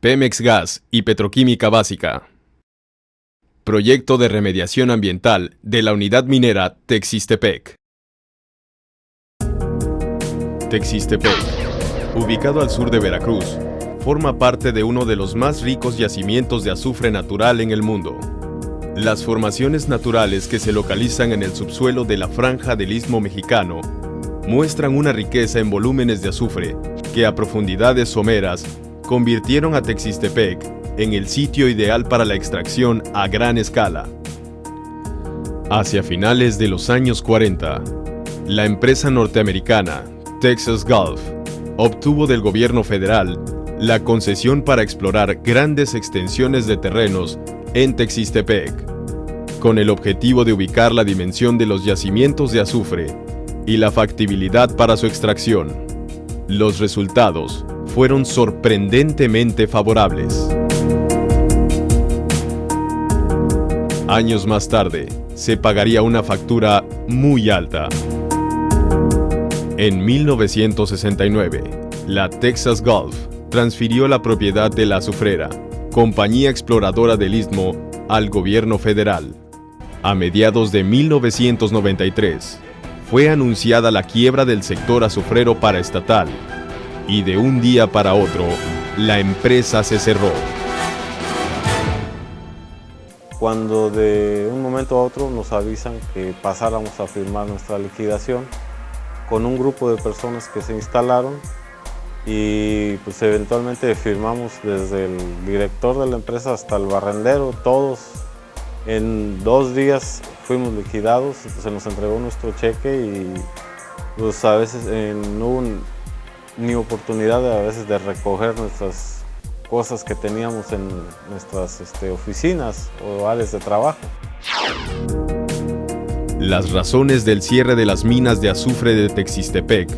Pemex Gas y Petroquímica Básica. Proyecto de remediación ambiental de la unidad minera Texistepec. Texistepec, ubicado al sur de Veracruz, forma parte de uno de los más ricos yacimientos de azufre natural en el mundo. Las formaciones naturales que se localizan en el subsuelo de la franja del Istmo Mexicano muestran una riqueza en volúmenes de azufre que a profundidades someras convirtieron a Texistepec en el sitio ideal para la extracción a gran escala. Hacia finales de los años 40, la empresa norteamericana Texas Gulf obtuvo del gobierno federal la concesión para explorar grandes extensiones de terrenos en Texistepec, con el objetivo de ubicar la dimensión de los yacimientos de azufre y la factibilidad para su extracción. Los resultados fueron sorprendentemente favorables. Años más tarde, se pagaría una factura muy alta. En 1969, la Texas Gulf transfirió la propiedad de la azufrera, compañía exploradora del Istmo, al gobierno federal. A mediados de 1993, fue anunciada la quiebra del sector azufrero paraestatal, y de un día para otro, la empresa se cerró. Cuando de un momento a otro nos avisan que pasáramos a firmar nuestra liquidación con un grupo de personas que se instalaron, y pues eventualmente firmamos desde el director de la empresa hasta el barrendero, todos. En 2 días fuimos liquidados, se nos entregó nuestro cheque y pues a veces no hubo ni oportunidad de recoger nuestras cosas que teníamos en nuestras oficinas o áreas de trabajo. Las razones del cierre de las minas de azufre de Texistepec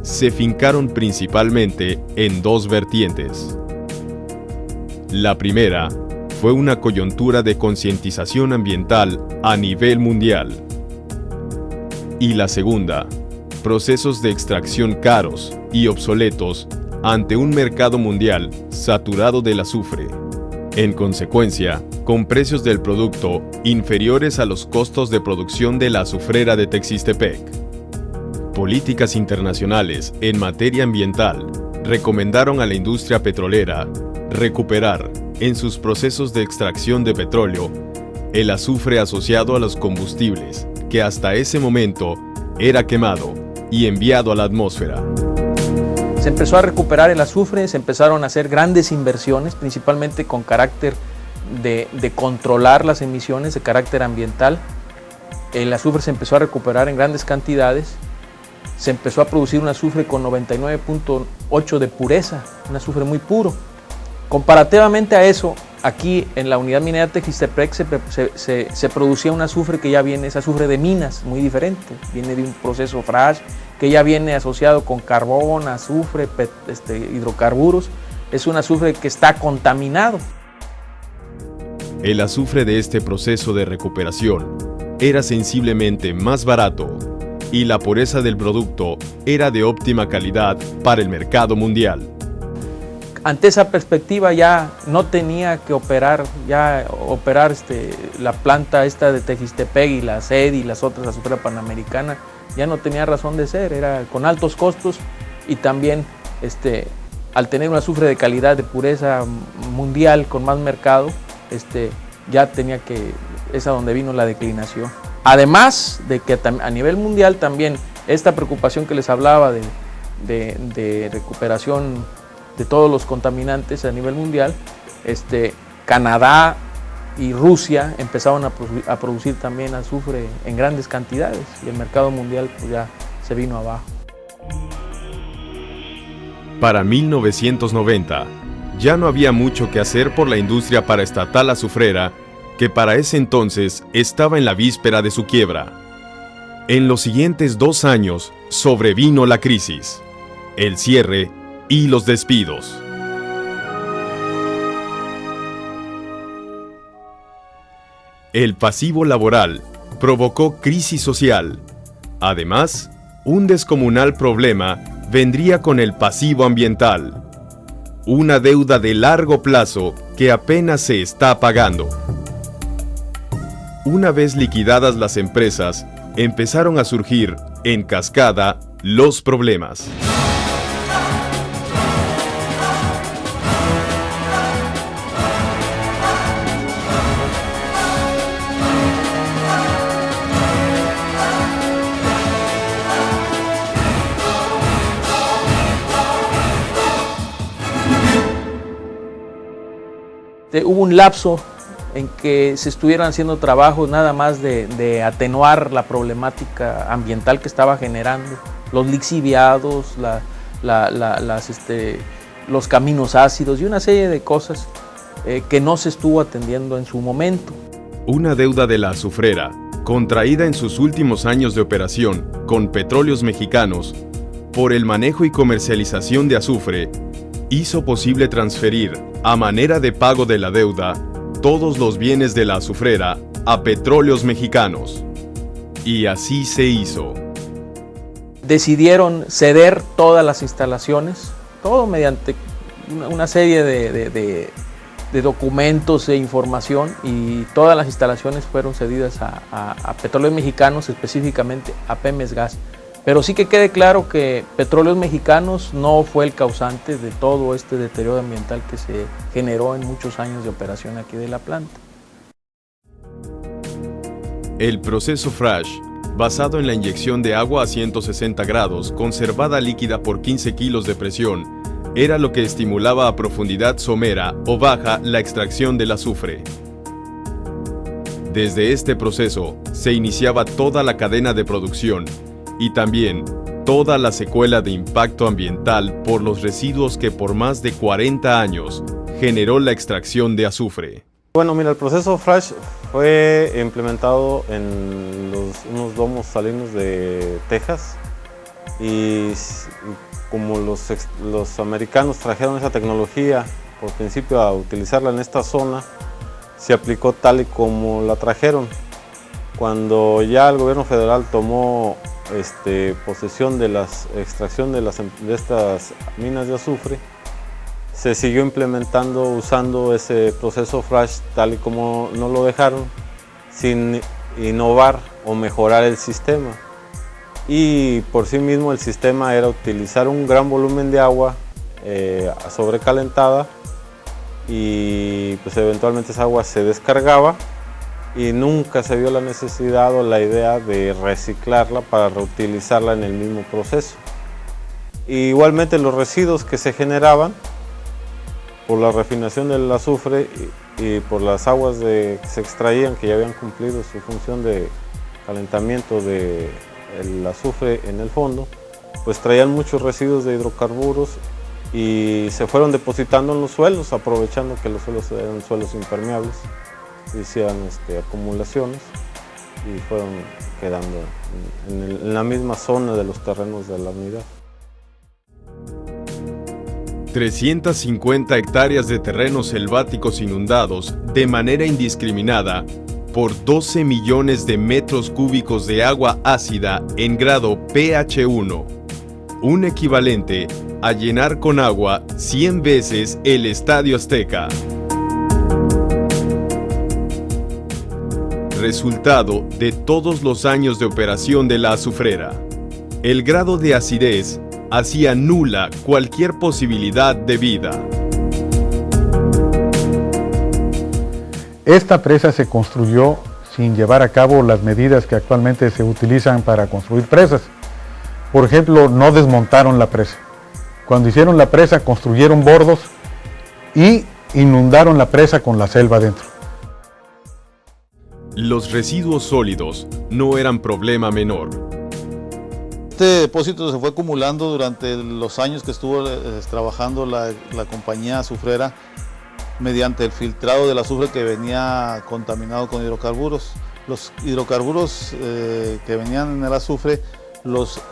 se fincaron principalmente en 2 vertientes. La primera fue una coyuntura de concientización ambiental a nivel mundial. Y la segunda, procesos de extracción caros y obsoletos ante un mercado mundial saturado del azufre. En consecuencia, con precios del producto inferiores a los costos de producción de la azufrera de Texistepec. Políticas internacionales en materia ambiental recomendaron a la industria petrolera recuperar, en sus procesos de extracción de petróleo, el azufre asociado a los combustibles que hasta ese momento era quemado y enviado a la atmósfera. Se empezó a recuperar el azufre, se empezaron a hacer grandes inversiones, principalmente con carácter de controlar las emisiones, de carácter ambiental. El azufre se empezó a recuperar en grandes cantidades, se empezó a producir un azufre con 99.8 de pureza, un azufre muy puro. Comparativamente a eso, aquí en la unidad minera Texistepec se producía un azufre que ya viene, es azufre de minas, muy diferente, viene de un proceso FRASH, que ya viene asociado con carbón, azufre, hidrocarburos. Es un azufre que está contaminado. El azufre de este proceso de recuperación era sensiblemente más barato y la pureza del producto era de óptima calidad para el mercado mundial. Ante esa perspectiva ya no tenía que operar la planta esta de Texistepec y la SED y las otras, la azufrera panamericana, ya no tenía razón de ser, era con altos costos y también al tener un azufre de calidad, de pureza mundial con más mercado, ya tenía que, es a donde vino la declinación. Además de que a nivel mundial también esta preocupación que les hablaba de recuperación de todos los contaminantes a nivel mundial, Canadá y Rusia empezaron a producir también azufre en grandes cantidades y el mercado mundial pues ya se vino abajo. Para 1990, ya no había mucho que hacer por la industria paraestatal azufrera, que para ese entonces estaba en la víspera de su quiebra. En los siguientes 2 años sobrevino la crisis, el cierre y los despidos. El pasivo laboral provocó crisis social. Además, un descomunal problema vendría con el pasivo ambiental. Una deuda de largo plazo que apenas se está pagando. Una vez liquidadas las empresas, empezaron a surgir, en cascada, los problemas. Hubo un lapso en que se estuvieran haciendo trabajos nada más de atenuar la problemática ambiental que estaba generando, los lixiviados, los caminos ácidos y una serie de cosas que no se estuvo atendiendo en su momento. Una deuda de la azufrera, contraída en sus últimos años de operación con Petróleos Mexicanos, por el manejo y comercialización de azufre, hizo posible transferir, a manera de pago de la deuda, todos los bienes de la azufrera a Petróleos Mexicanos. Y así se hizo. Decidieron ceder todas las instalaciones, todo mediante una serie de documentos e información, y todas las instalaciones fueron cedidas a Petróleos Mexicanos, específicamente a Pemex Gas. Pero sí que quede claro que Petróleos Mexicanos no fue el causante de todo este deterioro ambiental que se generó en muchos años de operación aquí de la planta. El proceso Frash, basado en la inyección de agua a 160 grados, conservada líquida por 15 kilos de presión, era lo que estimulaba a profundidad somera o baja la extracción del azufre. Desde este proceso se iniciaba toda la cadena de producción, y también toda la secuela de impacto ambiental por los residuos que por más de 40 años generó la extracción de azufre. Bueno, mira, el proceso Frash fue implementado en unos domos salinos de Texas, y como los americanos trajeron esa tecnología por principio a utilizarla en esta zona, se aplicó tal y como la trajeron. Cuando ya el gobierno federal tomó posesión de la extracción de estas minas de azufre, se siguió implementando usando ese proceso Frash tal y como nos lo dejaron, sin innovar o mejorar el sistema. Y por sí mismo el sistema era utilizar un gran volumen de agua sobrecalentada, y pues eventualmente esa agua se descargaba, y nunca se vio la necesidad o la idea de reciclarla para reutilizarla en el mismo proceso. Y igualmente los residuos que se generaban por la refinación del azufre y por las aguas que se extraían, que ya habían cumplido su función de calentamiento del azufre en el fondo, pues traían muchos residuos de hidrocarburos y se fueron depositando en los suelos, aprovechando que los suelos eran suelos impermeables. Hicieron acumulaciones y fueron quedando en la misma zona de los terrenos de la unidad. 350 hectáreas de terrenos selváticos inundados de manera indiscriminada por 12 millones de metros cúbicos de agua ácida en grado pH 1, un equivalente a llenar con agua 100 veces el Estadio Azteca. Resultado de todos los años de operación de la azufrera. El grado de acidez hacía nula cualquier posibilidad de vida. Esta presa se construyó sin llevar a cabo las medidas que actualmente se utilizan para construir presas. Por ejemplo, no desmontaron la presa. Cuando hicieron la presa, construyeron bordos y inundaron la presa con la selva dentro. Los residuos sólidos no eran problema menor. Este depósito se fue acumulando durante los años que estuvo trabajando la compañía azufrera, mediante el filtrado del azufre que venía contaminado con hidrocarburos. Los hidrocarburos que venían en el azufre los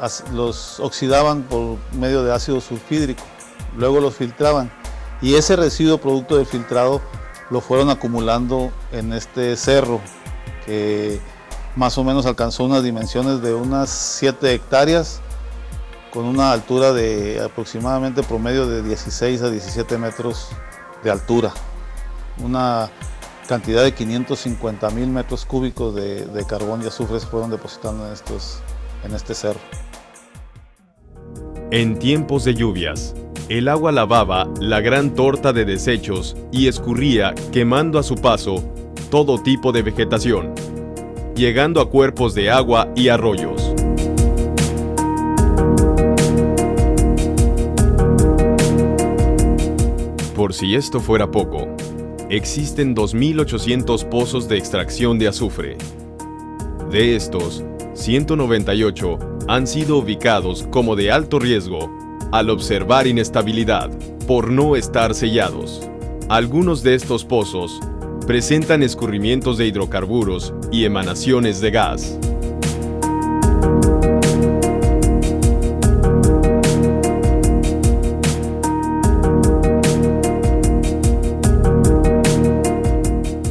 oxidaban por medio de ácido sulfídrico, luego los filtraban, y ese residuo producto del filtrado lo fueron acumulando en este cerro, que más o menos alcanzó unas dimensiones de unas 7 hectáreas, con una altura de aproximadamente promedio de 16 a 17 metros de altura. Una cantidad de 550,000 metros cúbicos de carbón y azufre se fueron depositando en este cerro. En tiempos de lluvias, el agua lavaba la gran torta de desechos y escurría, quemando a su paso todo tipo de vegetación, llegando a cuerpos de agua y arroyos. Por si esto fuera poco, existen 2.800 pozos de extracción de azufre. De estos, 198 han sido ubicados como de alto riesgo al observar inestabilidad por no estar sellados. Algunos de estos pozos presentan escurrimientos de hidrocarburos y emanaciones de gas.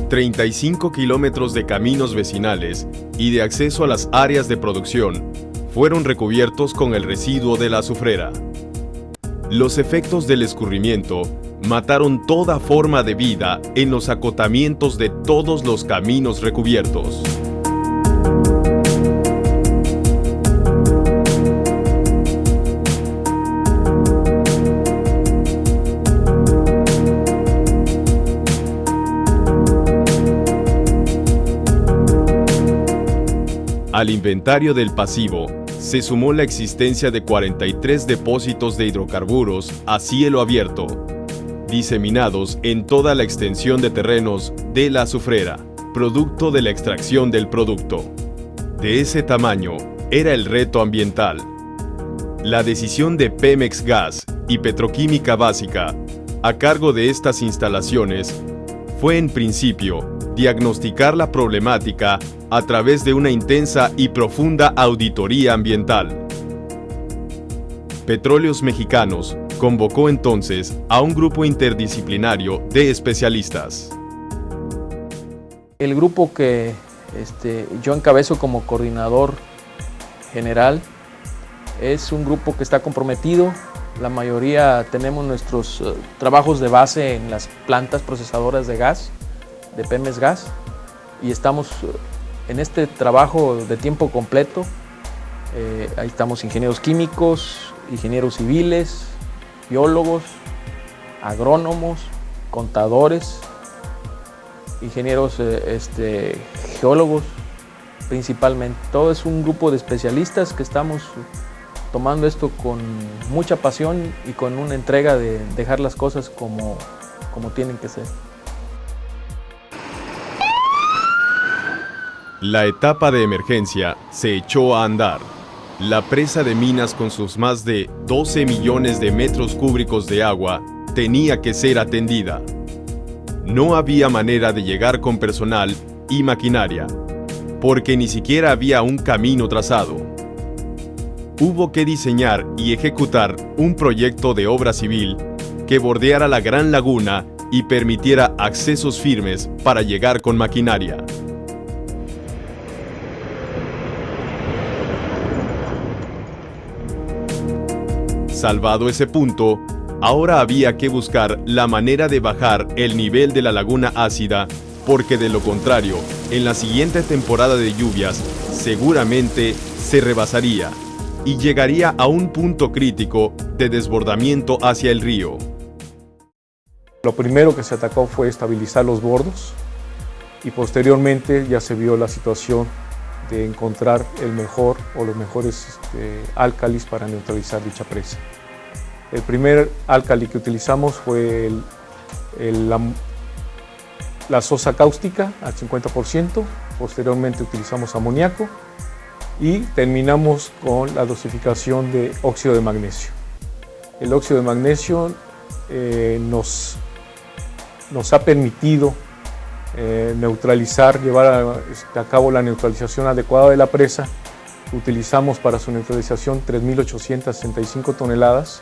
...35 kilómetros de caminos vecinales y de acceso a las áreas de producción fueron recubiertos con el residuo de la azufrera. Los efectos del escurrimiento mataron toda forma de vida en los acotamientos de todos los caminos recubiertos. Al inventario del pasivo se sumó la existencia de 43 depósitos de hidrocarburos a cielo abierto, diseminados en toda la extensión de terrenos de la azufrera, producto de la extracción del producto. De ese tamaño era el reto ambiental. La decisión de Pemex Gas y Petroquímica Básica, a cargo de estas instalaciones, fue en principio diagnosticar la problemática a través de una intensa y profunda auditoría ambiental. Petróleos Mexicanos convocó entonces a un grupo interdisciplinario de especialistas. El grupo que yo encabezo como coordinador general es un grupo que está comprometido. La mayoría tenemos nuestros trabajos de base en las plantas procesadoras de gas, de Pemex Gas, y estamos en este trabajo de tiempo completo. Ahí estamos ingenieros químicos, ingenieros civiles, biólogos, agrónomos, contadores, ingenieros geólogos principalmente. Todo es un grupo de especialistas que estamos tomando esto con mucha pasión y con una entrega de dejar las cosas como tienen que ser. La etapa de emergencia se echó a andar. La presa de Minas, con sus más de 12 millones de metros cúbicos de agua, tenía que ser atendida. No había manera de llegar con personal y maquinaria, porque ni siquiera había un camino trazado. Hubo que diseñar y ejecutar un proyecto de obra civil que bordeara la gran laguna y permitiera accesos firmes para llegar con maquinaria. Salvado ese punto, ahora había que buscar la manera de bajar el nivel de la laguna ácida, porque de lo contrario, en la siguiente temporada de lluvias, seguramente se rebasaría y llegaría a un punto crítico de desbordamiento hacia el río. Lo primero que se atacó fue estabilizar los bordos y posteriormente ya se vio la situación de encontrar el mejor o los mejores álcalis para neutralizar dicha presa. El primer álcali que utilizamos fue la sosa cáustica al 50%, posteriormente utilizamos amoníaco y terminamos con la dosificación de óxido de magnesio. El óxido de magnesio nos ha permitido neutralizar, llevar a cabo la neutralización adecuada de la presa. Utilizamos para su neutralización 3.865 toneladas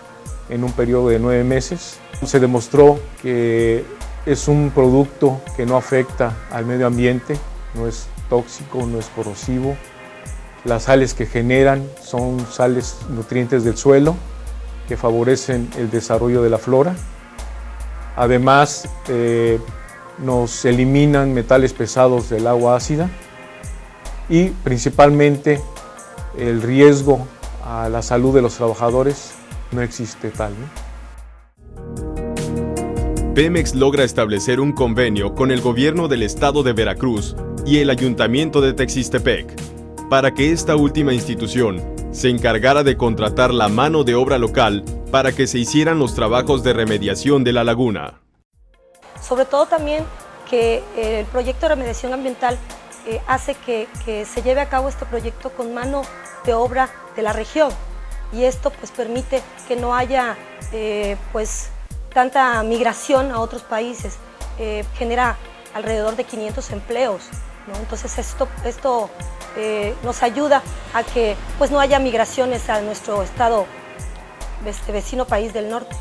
en un periodo de 9 meses. Se demostró que es un producto que no afecta al medio ambiente, no es tóxico, no es corrosivo, Las sales que generan son sales nutrientes del suelo que favorecen el desarrollo de la flora. Además, nos eliminan metales pesados del agua ácida y principalmente el riesgo a la salud de los trabajadores no existe tal, ¿no? Pemex logra establecer un convenio con el gobierno del estado de Veracruz y el ayuntamiento de Texistepec para que esta última institución se encargara de contratar la mano de obra local para que se hicieran los trabajos de remediación de la laguna. Sobre todo también que el proyecto de remediación ambiental hace que se lleve a cabo este proyecto con mano de obra de la región, y esto pues permite que no haya pues tanta migración a otros países, genera alrededor de 500 empleos, ¿no? Entonces esto nos ayuda a que pues no haya migraciones a nuestro estado vecino país del norte.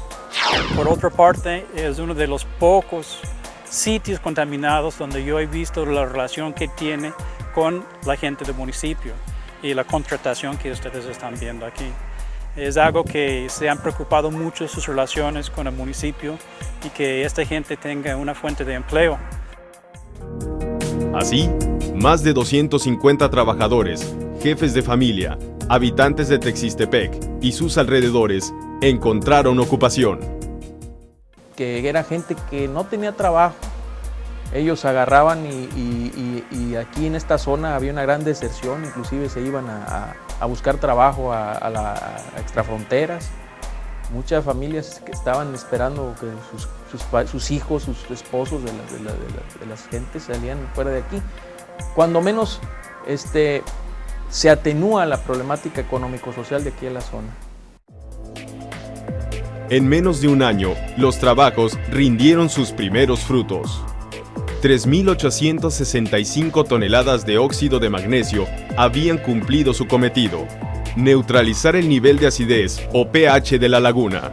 Por otra parte, es uno de los pocos sitios contaminados donde yo he visto la relación que tiene con la gente del municipio y la contratación que ustedes están viendo aquí. Es algo que se han preocupado mucho sus relaciones con el municipio y que esta gente tenga una fuente de empleo. Así, más de 250 trabajadores, jefes de familia, habitantes de Texistepec y sus alrededores encontraron ocupación. Que era gente que no tenía trabajo. Ellos agarraban y aquí en esta zona había una gran deserción, inclusive se iban a buscar trabajo a extrafronteras. Muchas familias que estaban esperando que sus hijos, sus esposos de las gentes salían fuera de aquí. Cuando menos se atenúa la problemática económico-social de aquí en la zona. En menos de un año, los trabajos rindieron sus primeros frutos. 3.865 toneladas de óxido de magnesio habían cumplido su cometido: neutralizar el nivel de acidez o pH de la laguna.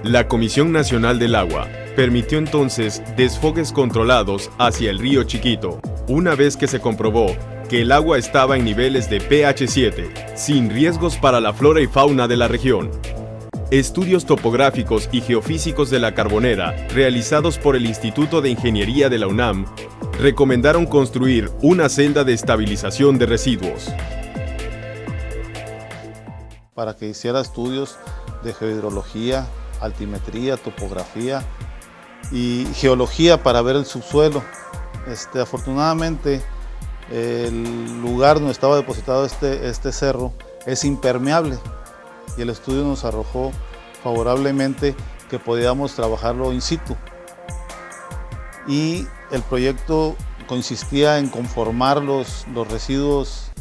La Comisión Nacional del Agua permitió entonces desfogues controlados hacia el río Chiquito, una vez que se comprobó que el agua estaba en niveles de pH 7, sin riesgos para la flora y fauna de la región. Estudios topográficos y geofísicos de la Carbonera, realizados por el Instituto de Ingeniería de la UNAM, recomendaron construir una celda de estabilización de residuos. Para que hiciera estudios de geohidrología, altimetría, topografía y geología para ver el subsuelo. Afortunadamente, el lugar donde estaba depositado este cerro es impermeable, y el estudio nos arrojó favorablemente que podíamos trabajarlo in situ. Y el proyecto consistía en conformar los residuos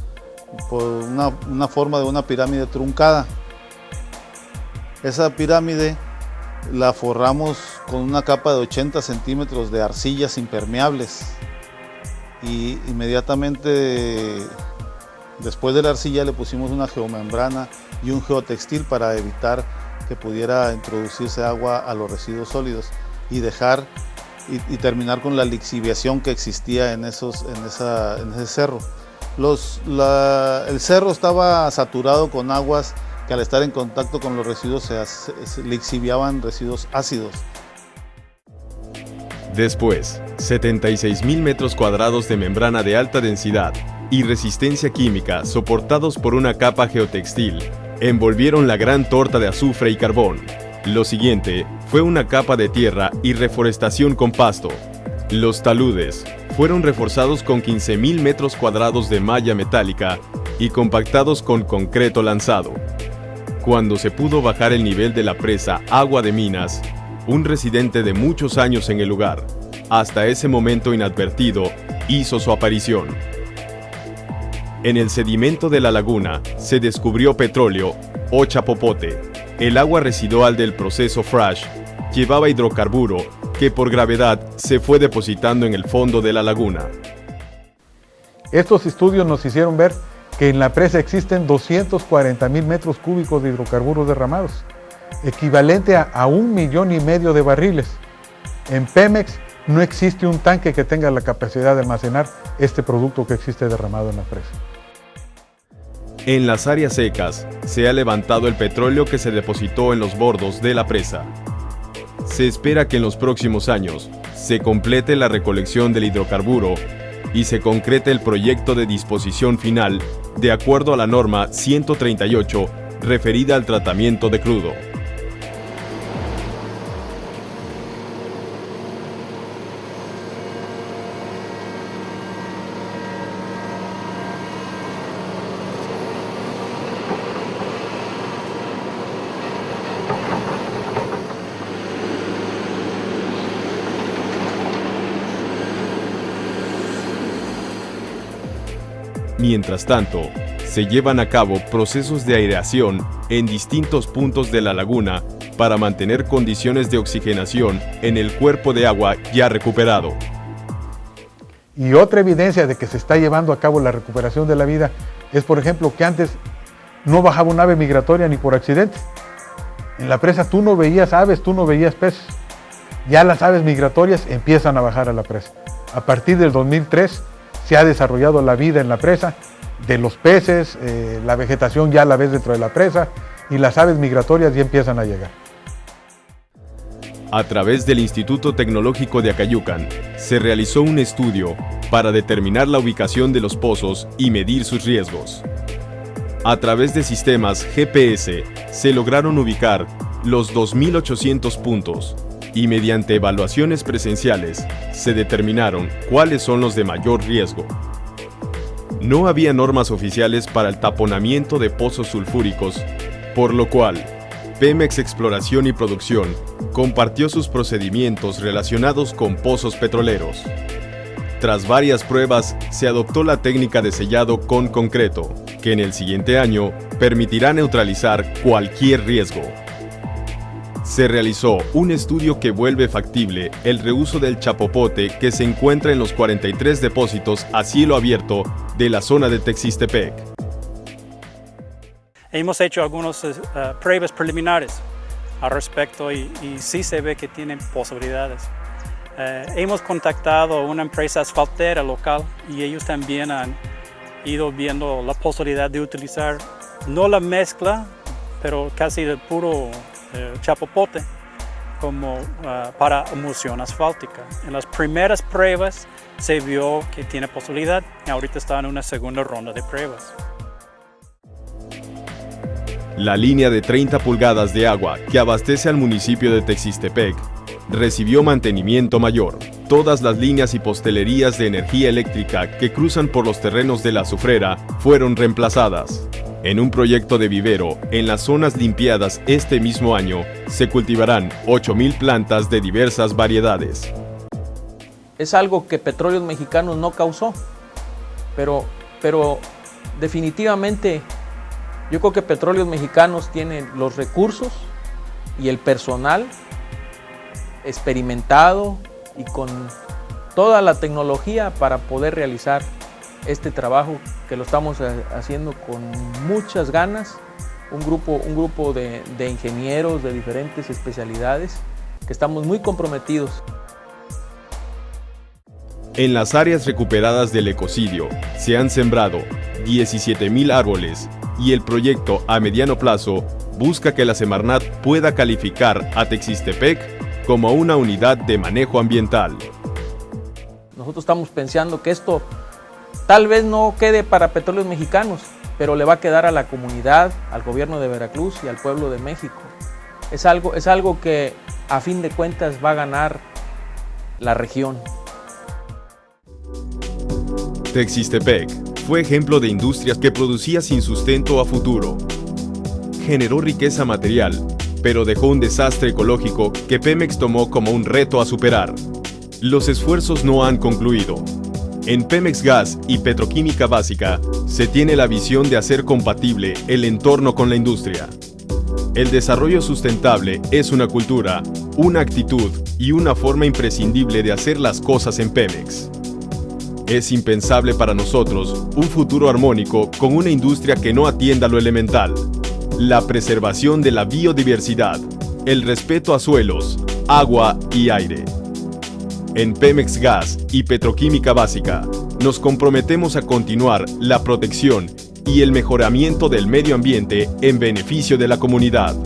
por una forma de una pirámide truncada. Esa pirámide la forramos con una capa de 80 centímetros de arcillas impermeables, y inmediatamente después de la arcilla le pusimos una geomembrana y un geotextil para evitar que pudiera introducirse agua a los residuos sólidos y terminar con la lixiviación que existía en ese cerro. El cerro estaba saturado con aguas que al estar en contacto con los residuos se lixiviaban residuos ácidos. Después, 76.000 metros cuadrados de membrana de alta densidad y resistencia química soportados por una capa geotextil envolvieron la gran torta de azufre y carbón. Lo siguiente fue una capa de tierra y reforestación con pasto. Los taludes fueron reforzados con 15.000 metros cuadrados de malla metálica y compactados con concreto lanzado. Cuando se pudo bajar el nivel de la presa Agua de Minas, un residente de muchos años en el lugar, hasta ese momento inadvertido, hizo su aparición. En el sedimento de la laguna se descubrió petróleo o chapopote. El agua residual del proceso Frash llevaba hidrocarburo que por gravedad se fue depositando en el fondo de la laguna. Estos estudios nos hicieron ver que en la presa existen 240.000 metros cúbicos de hidrocarburos derramados, equivalente a 1,5 millones de barriles. En Pemex no existe un tanque que tenga la capacidad de almacenar este producto que existe derramado en la presa. En las áreas secas, se ha levantado el petróleo que se depositó en los bordos de la presa. Se espera que en los próximos años se complete la recolección del hidrocarburo y se concrete el proyecto de disposición final de acuerdo a la norma 138 referida al tratamiento de crudo. Mientras tanto, se llevan a cabo procesos de aireación en distintos puntos de la laguna para mantener condiciones de oxigenación en el cuerpo de agua ya recuperado. Y otra evidencia de que se está llevando a cabo la recuperación de la vida es, por ejemplo, que antes no bajaba un ave migratoria ni por accidente. En la presa tú no veías aves, tú no veías peces. Ya las aves migratorias empiezan a bajar a la presa. A partir del 2003 se ha desarrollado la vida en la presa, de los peces, la vegetación ya la ves dentro de la presa y las aves migratorias ya empiezan a llegar. A través del Instituto Tecnológico de Acayucan, se realizó un estudio para determinar la ubicación de los pozos y medir sus riesgos. A través de sistemas GPS, se lograron ubicar los 2.800 puntos y mediante evaluaciones presenciales, se determinaron cuáles son los de mayor riesgo. No había normas oficiales para el taponamiento de pozos sulfúricos, por lo cual, Pemex Exploración y Producción compartió sus procedimientos relacionados con pozos petroleros. Tras varias pruebas, se adoptó la técnica de sellado con concreto, que en el siguiente año permitirá neutralizar cualquier riesgo. Se realizó un estudio que vuelve factible el reuso del chapopote que se encuentra en los 43 depósitos a cielo abierto de la zona de Texistepec. Hemos hecho algunas pruebas preliminares al respecto y sí se ve que tienen posibilidades. Hemos contactado a una empresa asfaltera local y ellos también han ido viendo la posibilidad de utilizar no la mezcla, pero casi el puro chapopote como para emulsión asfáltica. En las primeras pruebas se vio que tiene posibilidad y ahorita está en una segunda ronda de pruebas. La línea de 30 pulgadas de agua que abastece al municipio de Texistepec recibió mantenimiento mayor. Todas las líneas y postelerías de energía eléctrica que cruzan por los terrenos de la azufrera fueron reemplazadas. En un proyecto de vivero, en las zonas limpiadas este mismo año, se cultivarán 8,000 plantas de diversas variedades. Es algo que Petróleos Mexicanos no causó, pero definitivamente yo creo que Petróleos Mexicanos tiene los recursos y el personal experimentado y con toda la tecnología para poder realizar este trabajo que lo estamos haciendo con muchas ganas, un grupo de ingenieros de diferentes especialidades que estamos muy comprometidos. En las áreas recuperadas del ecocidio se han sembrado 17,000 árboles y el proyecto a mediano plazo busca que la Semarnat pueda calificar a Texistepec como una unidad de manejo ambiental. Nosotros estamos pensando que esto tal vez no quede para Petróleos Mexicanos, pero le va a quedar a la comunidad, al gobierno de Veracruz y al pueblo de México. Es algo que a fin de cuentas va a ganar la región. Texistepec fue ejemplo de industrias que producía sin sustento a futuro. Generó riqueza material, pero dejó un desastre ecológico que Pemex tomó como un reto a superar. Los esfuerzos no han concluido. En Pemex Gas y Petroquímica Básica se tiene la visión de hacer compatible el entorno con la industria. El desarrollo sustentable es una cultura, una actitud y una forma imprescindible de hacer las cosas en Pemex. Es impensable para nosotros un futuro armónico con una industria que no atienda lo elemental, la preservación de la biodiversidad, el respeto a suelos, agua y aire. En Pemex Gas y Petroquímica Básica, nos comprometemos a continuar la protección y el mejoramiento del medio ambiente en beneficio de la comunidad.